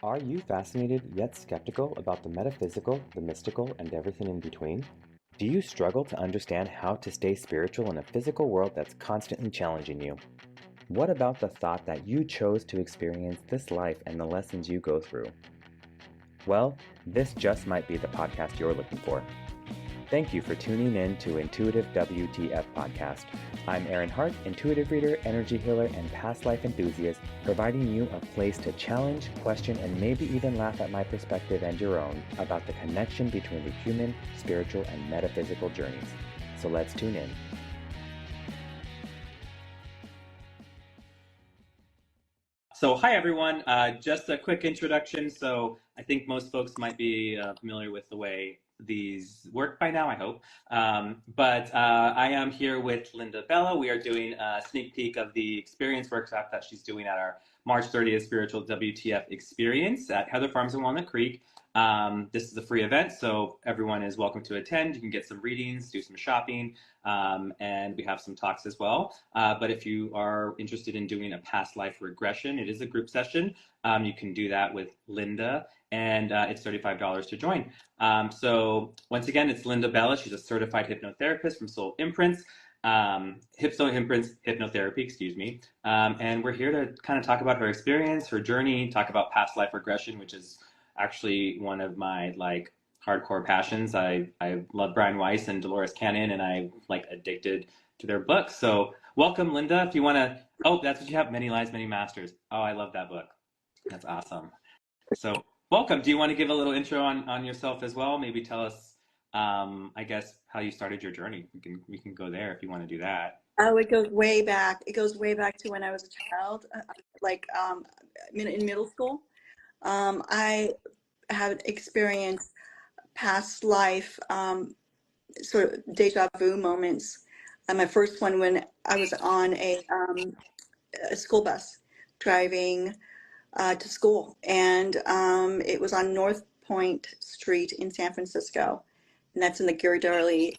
Are you fascinated yet skeptical about the metaphysical, the mystical, and everything in between? Do you struggle to understand how to stay spiritual in a physical world that's constantly challenging you? What about the thought that you chose to experience this life and the lessons you go through? Well, this just might be the podcast you're looking for. Thank you for tuning in to Intuitive WTF Podcast. I'm Aaron Hart, intuitive reader, energy healer, and past life enthusiast, providing you a place to challenge, question, and maybe even laugh at my perspective and your own about the connection between the human, spiritual, and metaphysical journeys. So let's tune in. So hi everyone, just a quick introduction. So I think most folks might be familiar with the way these work by now, I hope. But I am here with Linda Bella. We are doing a sneak peek of the experience workshop that she's doing at our March 30th Spiritual WTF experience at Heather Farms in Walnut Creek. This is a free event, so everyone is welcome to attend. You can get some readings, do some shopping, and we have some talks as well. But if you are interested in doing a past life regression, it is a group session. You can do that with Linda, and it's $35 to join. So once again, it's Linda Bella. She's a certified hypnotherapist from Soul Imprints. Soul Imprints Hypnotherapy, excuse me. And we're here to kind of talk about her experience, her journey, talk about past life regression, which is actually one of my hardcore passions. I love Brian Weiss and Dolores Cannon, and I'm addicted to their books. So welcome, Linda. If you want to, oh, that's what you have, Many Lies, Many Masters. Oh, I love that book. That's awesome. So welcome. Do you want to give a little intro on yourself as well? Maybe tell us, I guess, how you started your journey. We can go there if you want to do that. Oh, it goes way back. It goes way back to when I was a child, in middle school. I have experienced past life sort of deja vu moments. My first one when I was on a school bus driving to school, and it was on North Point Street in San Francisco, and that's in the Ghirardelli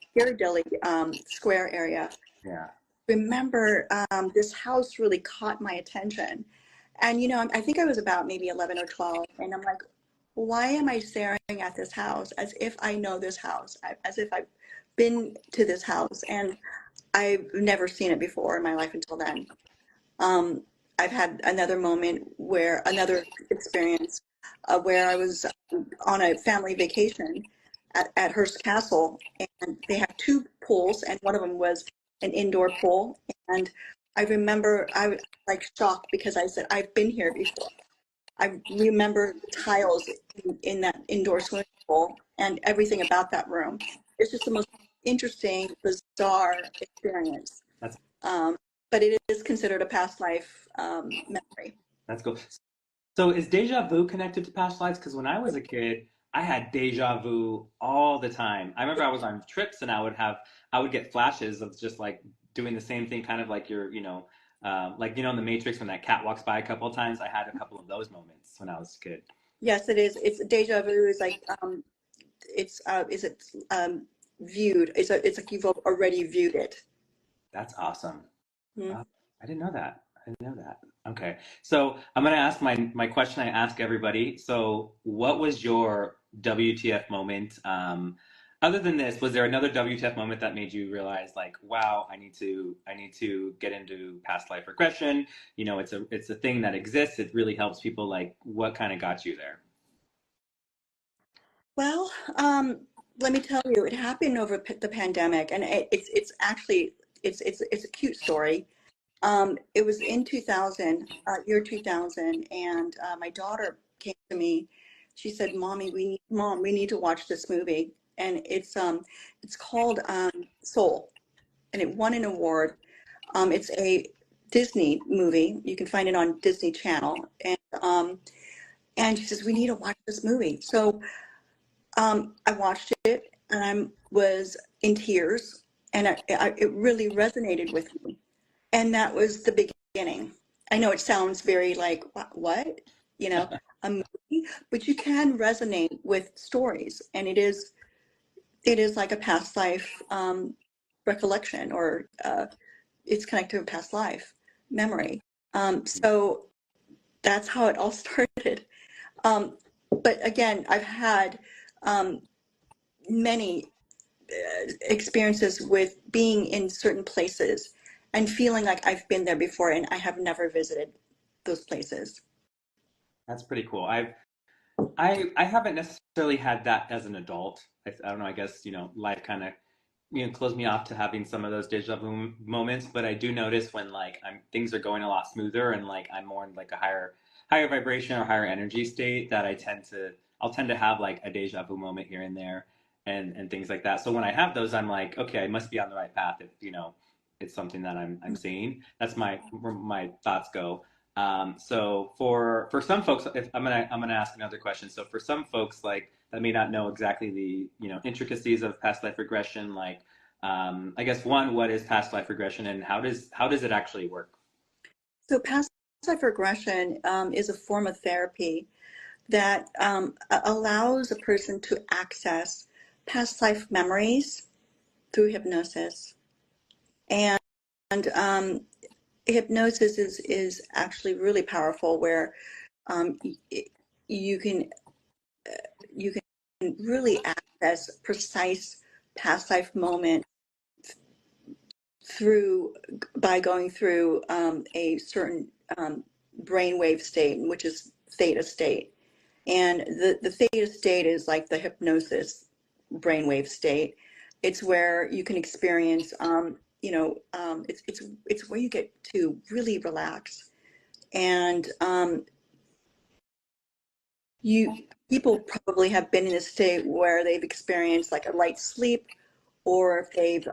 Square area. Yeah. Remember, this house really caught my attention. And, I think I was about maybe 11 or 12. And I'm like, why am I staring at this house as if I know this house, as if I've been to this house? And I've never seen it before in my life until then. I've had another experience where I was on a family vacation at Hearst Castle. And they have two pools, and one of them was an indoor pool. And I remember I was shocked because I said, I've been here before. I remember the tiles in that indoor swimming pool and everything about that room. It's just the most interesting, bizarre experience. But it is considered a past life memory. That's cool. So is deja vu connected to past lives? Because when I was a kid, I had deja vu all the time. I remember I was on trips and I would get flashes of just doing the same thing, kind of like you're, in the Matrix when that cat walks by a couple of times. I had a couple of those moments when I was a kid. Yes, it is. It's deja vu is viewed. It's like you've already viewed it. That's awesome. Mm-hmm. I didn't know that. Okay. So I'm going to ask my question I ask everybody. So what was your WTF moment? Other than this, was there another WTF moment that made you realize wow, I need to get into past life regression? It's a thing that exists. It really helps people. What kind of got you there? Well, let me tell you, it happened over the pandemic, and it's actually a cute story. It was in 2000, year 2000, and my daughter came to me. She said, Mom, we need to watch this movie. And it's called Soul, and it won an award. It's a Disney movie. You can find it on Disney Channel. And she says, we need to watch this movie. So I watched it, and I was in tears, and it really resonated with me. And that was the beginning. I know it sounds very what? A movie, but you can resonate with stories, and it is like a past life recollection, or it's connected to a past life memory. So that's how it all started. But again, I've had many experiences with being in certain places and feeling like I've been there before and I have never visited those places. That's pretty cool. I haven't necessarily had that as an adult. I don't know. I guess life kind of closed me off to having some of those deja vu moments. But I do notice when like things are going a lot smoother and like I'm more in like a higher vibration or higher energy state that I'll tend to have like a deja vu moment here and there and things like that. So when I have those, I'm like, okay, I must be on the right path if it's something that I'm seeing. That's where my thoughts go. So for some folks, if I'm gonna ask another question. So for some folks like that may not know exactly the intricacies of past life regression, like I guess one, what is past life regression and how does it actually work? So past life regression is a form of therapy that allows a person to access past life memories through hypnosis. And um, hypnosis is actually really powerful where um, you can you can really access precise past life moment through by going through a certain brainwave state, which is theta state. And the theta state is like the hypnosis brainwave state. It's where you can experience, it's where you get to really relax. And you people probably have been in a state where they've experienced like a light sleep, or if they've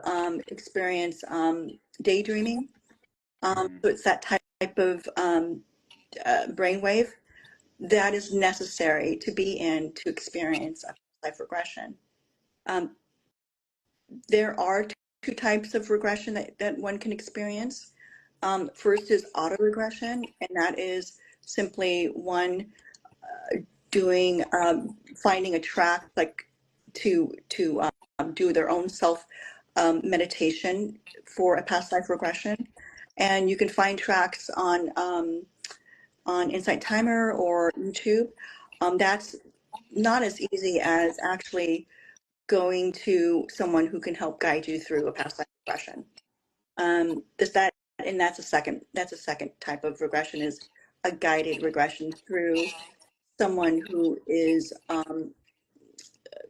experienced daydreaming. Mm, So it's that type of brainwave that is necessary to be in to experience a life regression. Um, there are two types of regression that one can experience. First is autoregression, and that is simply one doing finding a track like to do their own self meditation for a past life regression, and you can find tracks on Insight Timer or YouTube. That's not as easy as actually going to someone who can help guide you through a past life regression. Does that, and that's a second type of regression, is a guided regression through someone who is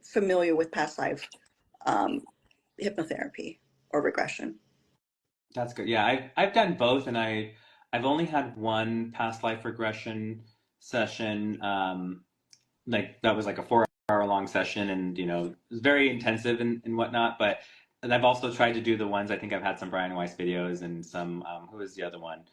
familiar with past life um, hypnotherapy or regression. that's good. Yeah, I've done both, and I've only had one past life regression session. Like that was like a 4 hour long session, and it was very intensive and whatnot. But and I've also tried to do the ones. I think I've had some Brian Weiss videos and some who was the other one?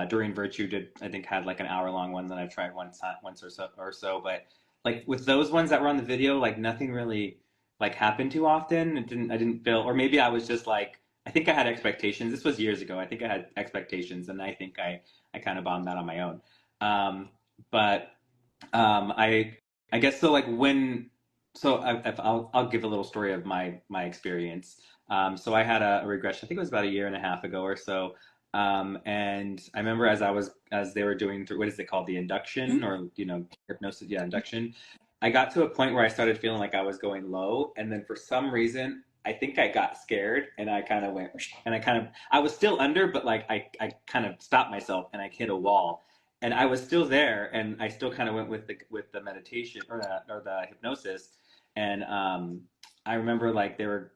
Doreen Virtue did, I think, had like an hour long one that I've tried once or so. But like with those ones that were on the video, like nothing really like happened too often. I didn't feel, or maybe I was just like, I think I had expectations. This was years ago. I think I had expectations, and I think I kind of bombed that on my own. But I guess so. Like when, so I'll give a little story of my experience. So I had a regression. I think it was about a year and a half ago or so. And I remember as they were doing through, what is it called, the induction, Mhm. or hypnosis, yeah, induction. I got to a point where I started feeling like I was going low, and then for some reason, I think I got scared, and I kind of went, and I was still under, but like I kind of stopped myself, and I hit a wall, and I was still there, and I still kind of went with the meditation or the hypnosis, and I remember like they were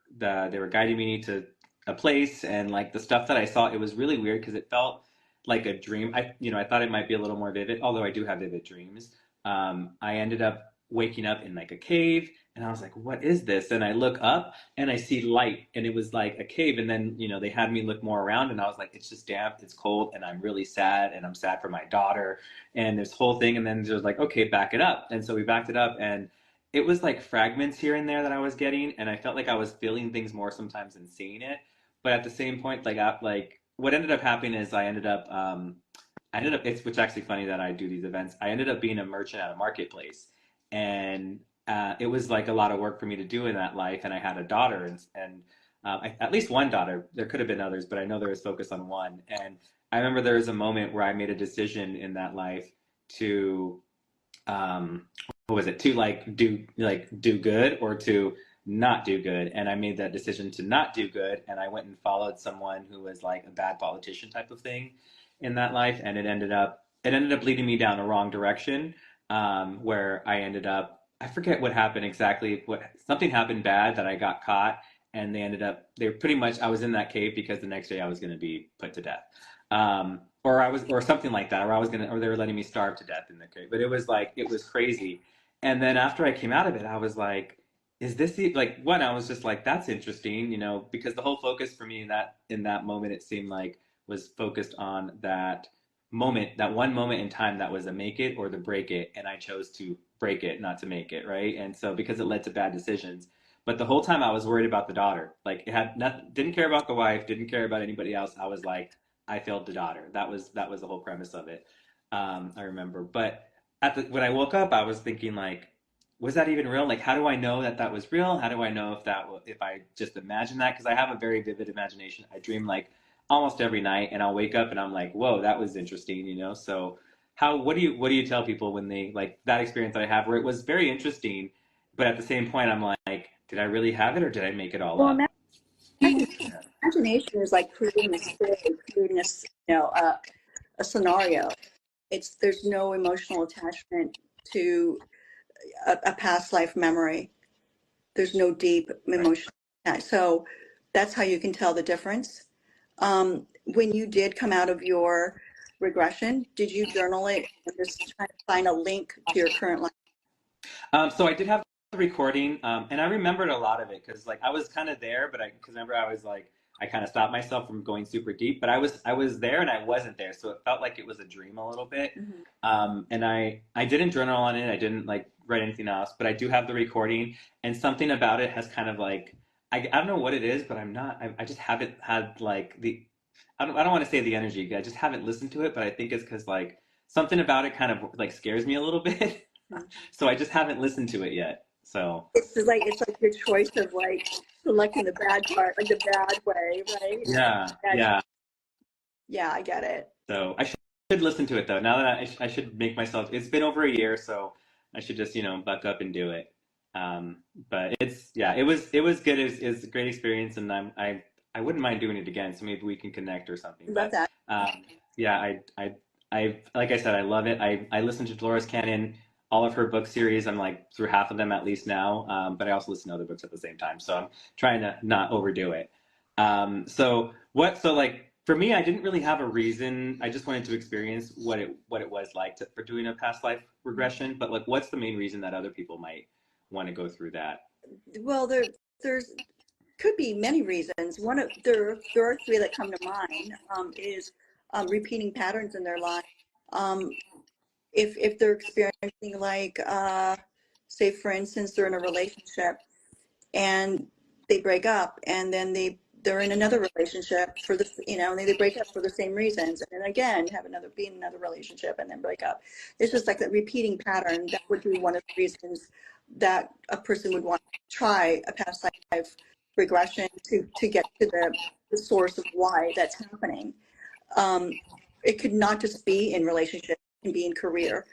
guiding me to a place, and like the stuff that I saw, it was really weird because it felt like a dream. I thought it might be a little more vivid, although I do have vivid dreams. I ended up waking up in like a cave, and I was like, "What is this?" And I look up, and I see light, and it was like a cave. And then they had me look more around, and I was like, it's just damp, it's cold, and I'm really sad, and I'm sad for my daughter, and this whole thing. And then there's like, okay, back it up. And so we backed it up, and it was like fragments here and there that I was getting, and I felt like I was feeling things more sometimes than seeing it. But at the same point, like what ended up happening is I ended up, it's which actually funny that I do these events. I ended up being a merchant at a marketplace, and it was like a lot of work for me to do in that life. And I had a daughter, and at least one daughter. There could have been others, but I know there was focus on one. And I remember there was a moment where I made a decision in that life to what was it, to do good or to not do good. And I made that decision to not do good, and I went and followed someone who was like a bad politician type of thing in that life, and it ended up leading me down a wrong direction, where I forget what happened exactly. Something happened bad that I got caught, and they pretty much, I was in that cave because the next day I was going to be put to death. Or something like that, or they were letting me starve to death in the cave. But it was crazy. And then after I came out of it, I was like, is this one? I was just like, that's interesting, because the whole focus for me in that moment, it seemed like, was focused on that moment, that one moment in time that was a make it or the break it, and I chose to break it, not to make it, right? And so because it led to bad decisions, but the whole time I was worried about the daughter. Like, it had nothing, didn't care about the wife, didn't care about anybody else. I was like, I failed the daughter. That was the whole premise of it. I remember, but when I woke up, I was thinking like, was that even real? Like, how do I know that that was real? How do I know if I just imagine that? Because I have a very vivid imagination. I dream like almost every night, and I'll wake up and I'm like, whoa, that was interesting. So what do you tell people when they like that experience that I have, where it was very interesting, but at the same point I'm like, did I really have it or did I make it all Well, up? imagination is like creating a story, creating a scenario. There's no emotional attachment to a past life memory. There's no deep Right. emotional attachment. So that's how you can tell the difference. When you did come out of your regression, did you journal it and just try to find a link to your current life? So I did have the recording, and I remembered a lot of it because like I was kind of there, but because remember I was like, I kind of stopped myself from going super deep, but I was there and I wasn't there, so it felt like it was a dream a little bit. Mhm. And I didn't journal on it. I didn't like write anything else, but I do have the recording, and something about it has kind of like, I don't know what it is, but I just haven't had like the, I don't want to say the energy. I just haven't listened to it, but I think it's because like something about it kind of like scares me a little bit. So I just haven't listened to it yet. So It's like your choice of like selecting the bad part, like the bad way, right? yeah, Bad choice. yeah. Yeah, I get it. So I should listen to it though. Now that I should make myself. It's been over a year, so I should just buck up and do it. Um, but it was good. It's a great experience, and I wouldn't mind doing it again. So maybe we can connect or something. Love But that. yeah, I like I said, I love it. I listened to Dolores Cannon, all of her book series. I'm like through half of them at least now. But I also listen to other books at the same time. So I'm trying to not overdo it. So like for me, I didn't really have a reason. I just wanted to experience what it was like for doing a past life regression. But like, what's the main reason that other people might want to go through that? Well, there's could be many reasons. There are three that come to mind. Is repeating patterns in their life. Um, if they're experiencing like say for instance they're in a relationship and they break up and then they're in another relationship for the and then they break up for the same reasons and then again be in another relationship and then break up. It's just like that repeating pattern. That would be one of the reasons that a person would want to try a past life regression to get to the source of why that's happening. um, it could not just be in relationship, it can be in career.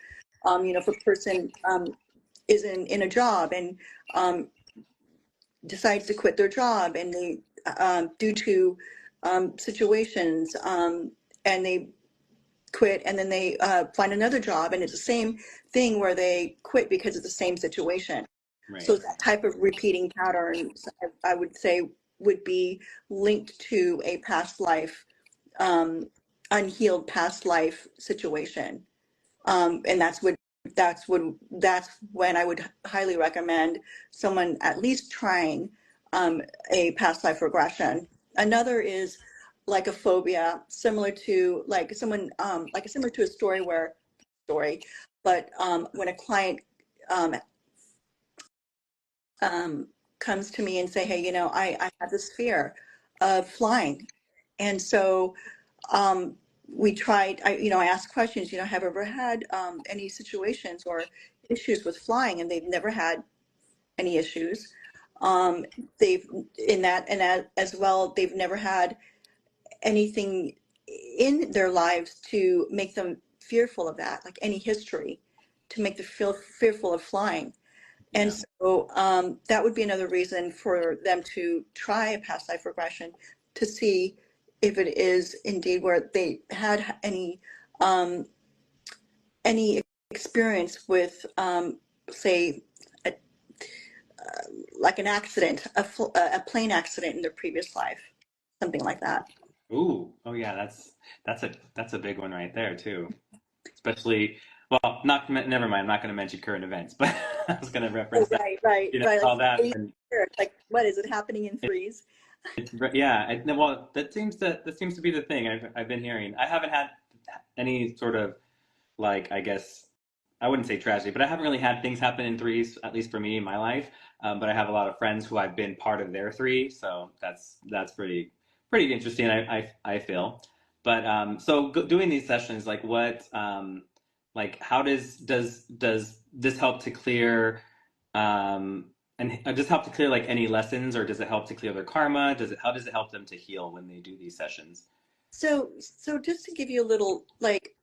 If a person is in a job and um, decides to quit their job and they due to situations and they quit and then they find another job and it's the same thing where they quit because of the same situation. Right. So that type of repeating patterns, I would say, would be linked to a past life, um, unhealed past life situation. And that's when I would highly recommend someone at least trying a past life regression. Another is like a phobia, similar to like someone similar to a story, but when a client um, um, comes to me and say, hey, I have this fear of flying. And so we tried, I asked questions, have you ever had any situations or issues with flying? And they've never had any issues. Um, they've, as well, they've never had anything in their lives to make them fearful of that, like any history. to make them feel fearful of flying. And Yeah. so that would be another reason for them to try a past life regression to see if it is indeed where they had any experience with, say, a, like an accident, a plane accident in their previous life, something like that. Ooh. Oh yeah, that's a big one right there too. Especially, well, not never mind. I'm not going to mention current events, but I was going to Oh, reference that. right. All that. And Like, what is it happening in threes? yeah, well, that seems to be the thing I've been hearing. I haven't had any sort of, like, I guess I wouldn't say tragedy, but I haven't really had things happen in threes, at least for me in my life. But I have a lot of friends who I've been part of their three, so that's pretty interesting. I feel. But so doing these sessions, like what, like how does this help to clear, and does it help to clear like any lessons, or does it help to clear their karma? How does it help them to heal when they do these sessions? So just to give you a little, like,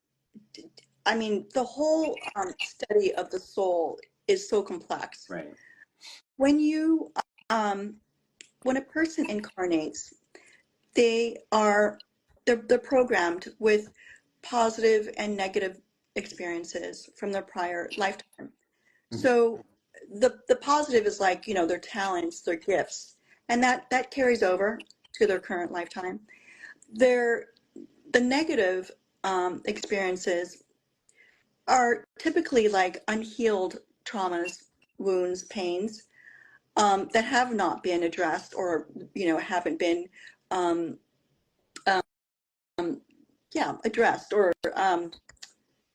I mean, the whole study of the soul is so complex. Right. When you, um, when a person incarnates, they're programmed with positive and negative experiences from their prior lifetime. Mhm. So the positive is like, their talents, their gifts, and that carries over to their current lifetime. Their The negative experiences are typically like unhealed traumas, wounds, pains that have not been addressed, or haven't been um, um, addressed or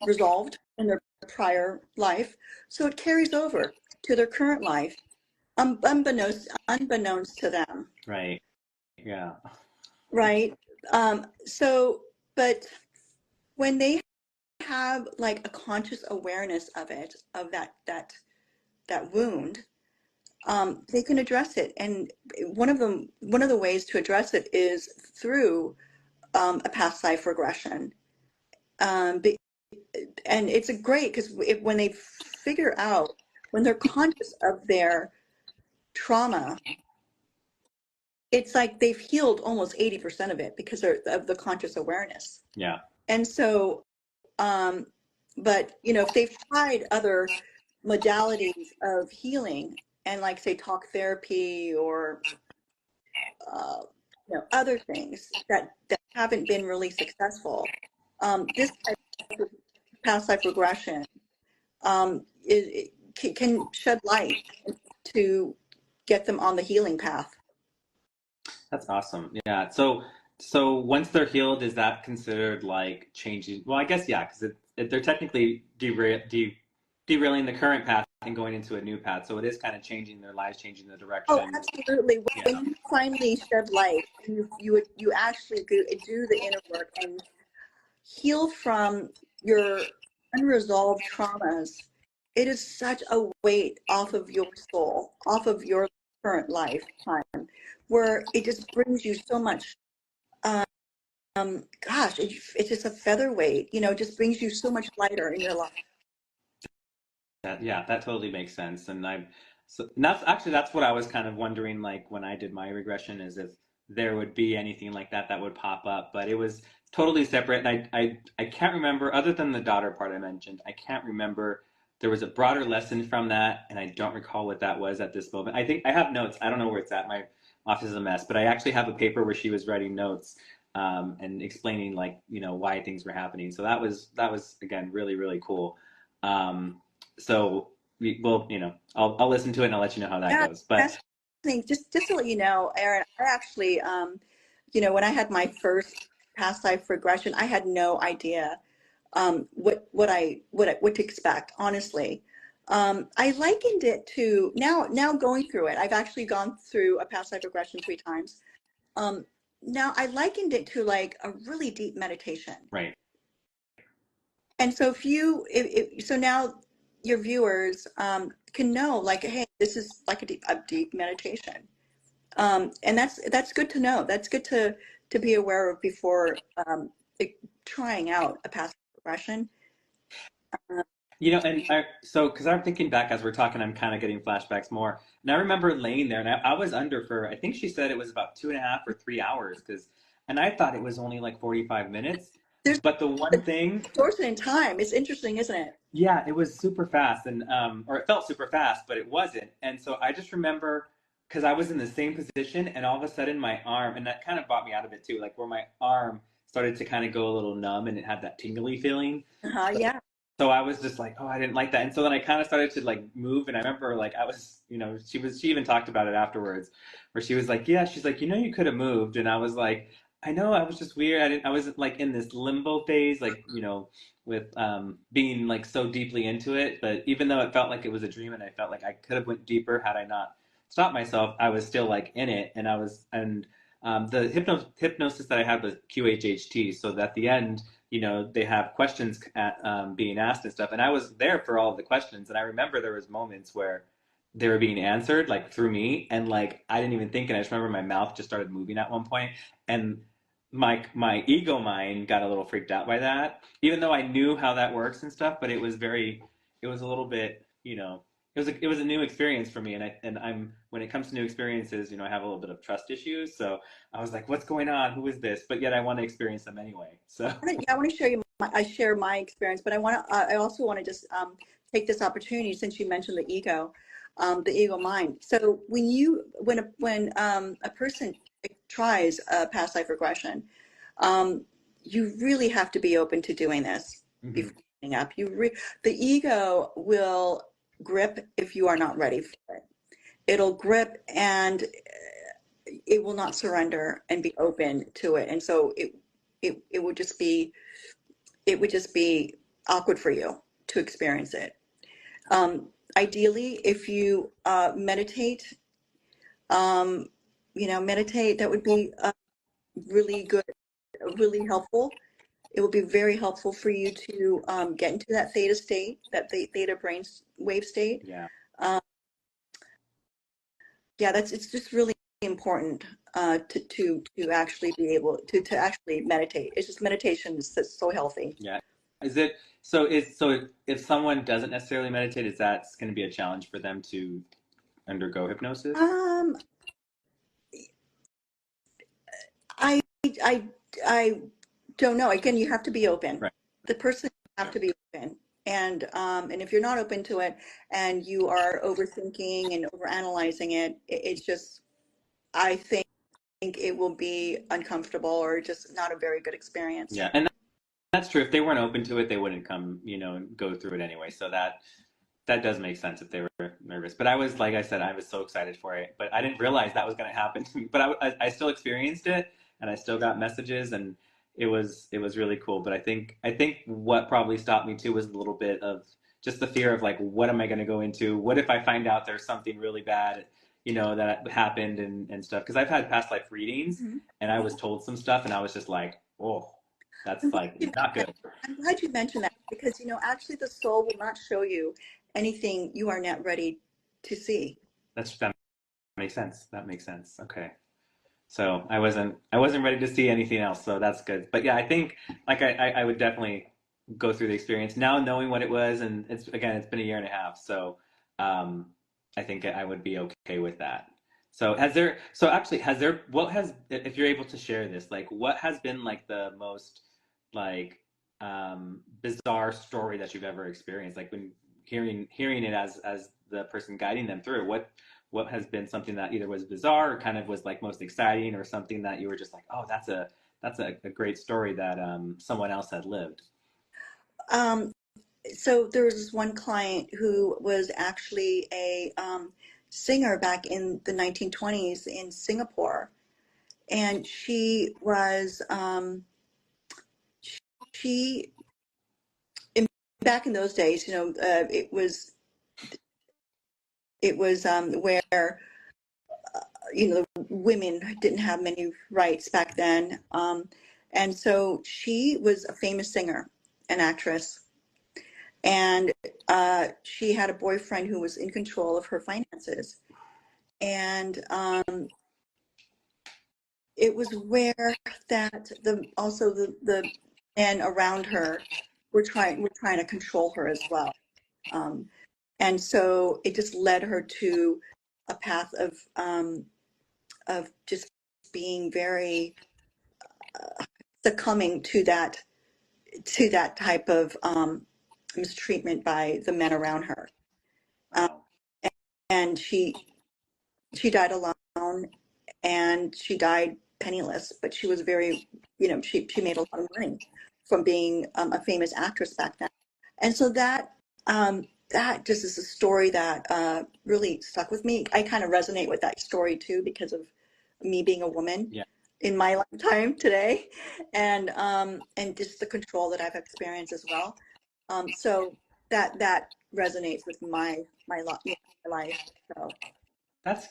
resolved in their prior life. So it carries over to their current life, unbeknownst to them, Right. Yeah. right? So, but when they have like a conscious awareness of it, of that wound, they can address it. And one of the ways to address it is through a past life regression. Um, and it's a great, because when they figure out, when they're conscious of their trauma, it's like they've healed almost 80% of it because of the conscious awareness. Yeah. And so, um, but if they've tried other modalities of healing, and like say talk therapy or uh, other things that haven't been really successful, this type of past life regression can shed light to get them on the healing path. That's awesome. Yeah. So once they're healed, is that considered like changing? Well, I guess yeah, because they're technically derailing the current path and going into a new path. So it is kind of changing their lives, changing the Oh, direction. absolutely. Yeah. When you finally shed light, you actually do the inner work and heal from your unresolved traumas. It is such a weight off of your soul, off of your current lifetime, where it just brings you so much. Gosh, it's just a featherweight. It just brings you so much lighter in your life. That totally makes sense. And that's what I was kind of wondering, like when I did my regression, is if there would be anything like that would pop up, but it was totally separate. And I can't remember, other than the daughter part I mentioned, I can't remember. There was a broader lesson from that, and I don't recall what that was at this moment. I think I have notes. I don't know where it's at. My office is a mess, but I actually have a paper where she was writing notes, and explaining, like, why things were happening. So that was again really really cool. Um, so we will, I'll listen to it and I'll let you know how that Yeah, goes. But that's the thing. Just to let you know, Aaron, I actually, when I had my first past life regression, I had no idea what to expect. Honestly, I likened it to now going through it. I've actually gone through a past life regression 3 times. Um, Now I likened it to like a really deep meditation. right. And so so now your viewers can know, like, hey, this is like a deep meditation. And that's good to know. That's good to be aware of before trying out a past regression. You know, and because I'm thinking back as we're talking, I'm kind of getting flashbacks more. And I remember laying there, and I was under for, I think she said it was about 2.5 or 3 hours, and I thought it was only like 45 minutes. There's But the one thing, distortion in time. It's interesting, isn't it? yeah, it was super fast, and or it felt super fast, but it wasn't. And so I just remember because I was in the same position, and all of a sudden my arm, and that kind of brought me out of it too, like where my arm started to kind of go a little numb, and it had that tingly feeling. Yeah. So I was just like, oh, I didn't like that. And so then I kind of started to like move. And I remember like I was, she even talked about it afterwards where she was like, yeah, she's like, you could have moved. And I was like, I know, I was just weird. I was like in this limbo phase, like, with being like so deeply into it. But even though it felt like it was a dream and I felt like I could have went deeper had I not stopped myself, I was still like in it. And the hypnosis that I had was QHHT. So that at the end, they have questions being asked and stuff. And I was there for all of the questions. And I remember there was moments where they were being answered like through me. And like, I didn't even think. And I just remember my mouth just started moving at one point. And my ego mind got a little freaked out by that, even though I knew how that works and stuff. But it was a little bit, it was a new experience for me. And I'm when it comes to new experiences, I have a little bit of trust issues. So I was like, what's going on? Who is this? But yet I want to experience them anyway. So I want to share you. I share my experience, but I also want to just take this opportunity since you mentioned the ego mind. So when a person tries a past life regression, you really have to be open to doing this before giving up. The ego will grip if you are not ready for it. It'll grip and it will not surrender and be open to it. And so it would just be awkward for you to experience it. Ideally, if you meditate, meditate, that would be really good, really helpful. It will be very helpful for you to get into that theta state, that theta brain wave state. yeah. Yeah, it's just really important to actually be able to actually meditate. It's just meditation is so healthy. Yeah. Is it so if someone doesn't necessarily meditate, is that going to be a challenge for them to undergo hypnosis? Um, I I I don't know. Again, you have to be open. Right. The person have to be open. And if you're not open to it and you are overthinking and overanalyzing it's just, I think it will be uncomfortable or just not a very good experience. Yeah. And that's true. If they weren't open to it, they wouldn't come, and go through it anyway. So that does make sense if they were nervous. But I was, like I said, I was so excited for it, but I didn't realize that was going to happen to me. But I still experienced it, and I still got messages, and it was really cool. But I think what probably stopped me too was a little bit of just the fear of like, what am I going to go into? What if I find out there's something really bad, that happened and stuff? Because I've had past life readings, and I was told some stuff, and I was just like, oh, that's like not good. I'm glad you mentioned that because, actually the soul will not show you anything you are not ready to see. That makes sense. That makes sense. Okay. So I wasn't ready to see anything else. So that's good. But yeah, I think like I would definitely go through the experience now knowing what it was. And it's been a year and a half. So I think I would be okay with that. So if you're able to share this, like what has been like the most like bizarre story that you've ever experienced? Like when hearing it as the person guiding them through, what has been something that either was bizarre or kind of was like most exciting, or something that you were just like, oh, that's a great story that someone else had lived? Um, so there was this one client who was actually a singer back in the 1920s in Singapore. And she, back in those days, it was where, women didn't have many rights back then. And so she was a famous singer, an actress. And she had a boyfriend who was in control of her finances. And it was where that also the men around her were trying to control her as well. And so it just led her to a path of just being very succumbing to that type of mistreatment by the men around her. Wow. And she died alone, and she died penniless, but she was very, she made a lot of money from being a famous actress back then. And so that just is a story that really stuck with me. I kind of resonate with that story too because of me being a woman Yeah. in my lifetime today, and just the control that I've experienced as well. So that resonates with my life. So That's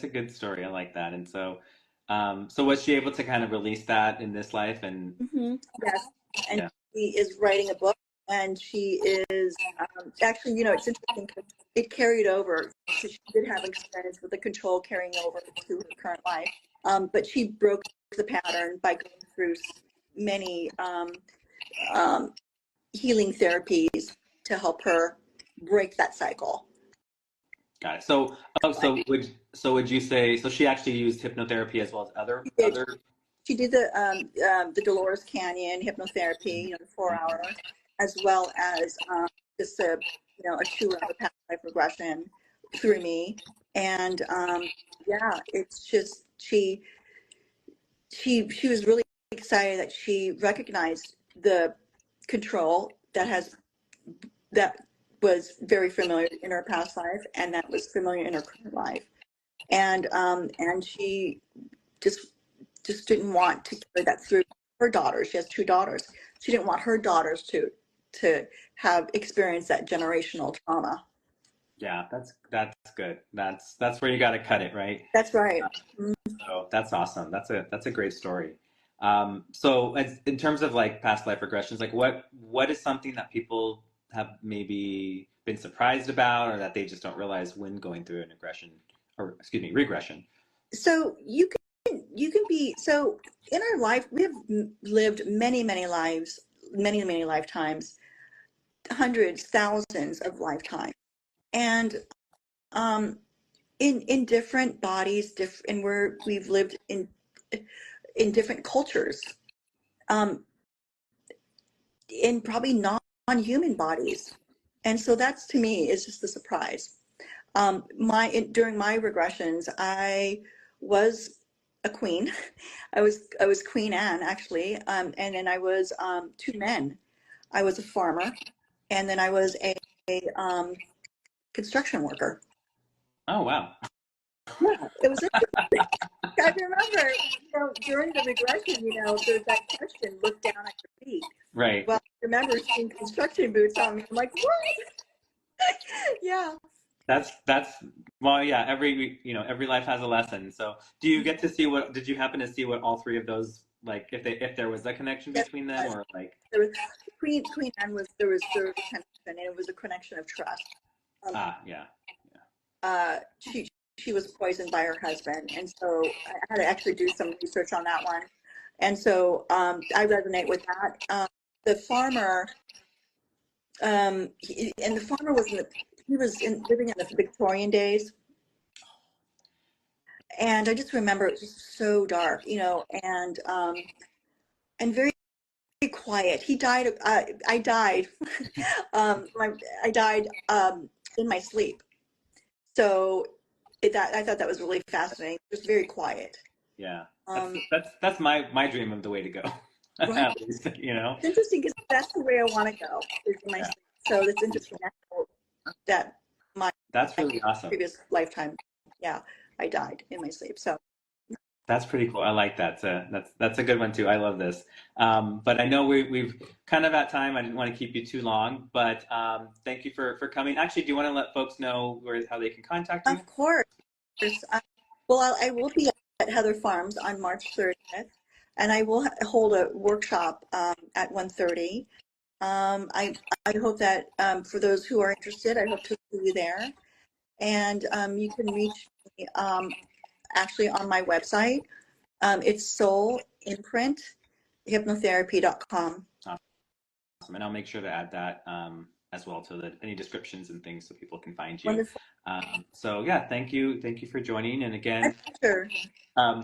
a good story. I like that. And so, so was she able to kind of release that in this life? And yes, and yeah, she is writing a book, and she is actually, it's interesting because it carried over. So she did have experience with the control carrying over to her current life, but she broke the pattern by going through many um, healing therapies to help her break that cycle. got it. So, oh, so would you say so? She actually used hypnotherapy as well as She did. other. She did the Dolores Canyon hypnotherapy, 4 hour, as well as just a 2 hour past life regression through me. And yeah, it's just she was really excited that she recognized the control that was very familiar in her past life, and that was familiar in her current life. And she just didn't want to carry that through her daughters. She has 2 daughters. She didn't want her daughters to have experienced that generational trauma. Yeah, that's good. That's where you got to cut it, right? That's right. So that's awesome. That's a great story. So in terms of like past life regressions, like what is something that people have maybe been surprised about, or that they just don't realize when going through an regression, or excuse me, regression? So you can be so in our life we have lived many lives, many lifetimes, hundreds, thousands of lifetimes, and um, in different bodies, and where we've lived in different cultures, um, in probably non-human bodies. And so that's, to me, is just a surprise. During my regressions, I was a queen. I was Queen Anne, actually, and then I was 2 men. I was a farmer, and then I was a construction worker. Oh wow. Yeah, it was interesting. I remember, during the regression, there's that question, look down at your feet. Right. Well, I remember seeing construction boots on me. I'm like, what? Yeah. That's well, yeah. Every life has a lesson. So, do you get to see what? Did you happen to see what all three of those, like, if there was a connection Yes, between them, or like? there was Queen Anne, there was a connection, and it was a connection of trust. Um, Yeah. she was poisoned by her husband, and so I had to actually do some research on that one. And so I resonate with that. The farmer, and the farmer living in the Victorian days, and I just remember it was just so dark, and very quiet. He died. I died. I died in my sleep. So I thought that was really fascinating. Just very quiet. Yeah. Um, That's my dream of the way to go. right. At least, It's interesting because that's the way I want to go, is in my Yeah. sleep. So it's interesting that my That's really awesome. previous lifetime, yeah, I died in my sleep. So That's pretty cool. I like that. That's a good one too. I love this. But I know we've kind of at time. I didn't want to keep you too long, but thank you for coming. Actually, do you want to let folks know how they can contact you? of course, well, I will be at Heather Farms on March 30th, and I will hold a workshop at 1:30. I hope that for those who are interested, I hope to see you there. And you can reach me actually on my website. It's Soul Imprint Hypnotherapy.com. Awesome. And I'll make sure to add that as well, so that any descriptions and things so people can find you. Wonderful. So yeah, thank you for joining. And My again, pleasure.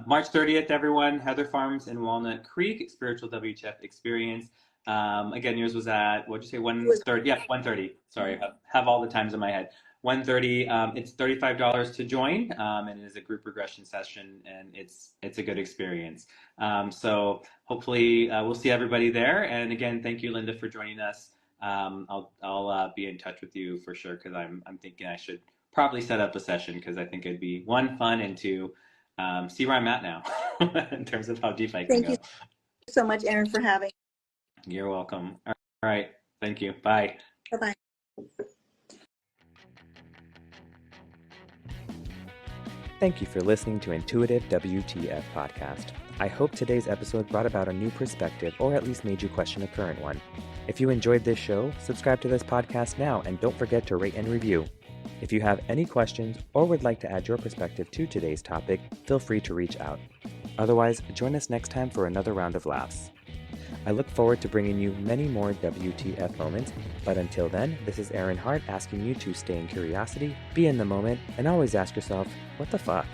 March 30th, everyone, Heather Farms in Walnut Creek, Spiritual WTF Experience. Again, yours was at, what'd you say, 1:30? Yeah, 1:30. Sorry, I have all the times in my head. 1:30. It's $35 to join, and it is a group regression session, and it's a good experience. Hopefully we'll see everybody there. And again, thank you, Linda, for joining us. I'll be in touch with you for sure, because I'm thinking I should probably set up a session, because I think it'd be one, fun, and two, see where I'm at now in terms of how deep I can Thank go. you so much, Erin, for having. You're welcome. All right. Thank you. Bye. Bye-bye. Thank you for listening to Intuitive WTF Podcast. I hope today's episode brought about a new perspective, or at least made you question a current one. If you enjoyed this show, subscribe to this podcast now, and don't forget to rate and review. If you have any questions or would like to add your perspective to today's topic, feel free to reach out. Otherwise, join us next time for another round of laughs. I look forward to bringing you many more WTF moments, but until then, this is Aaron Hart asking you to stay in curiosity, be in the moment, and always ask yourself, what the fuck?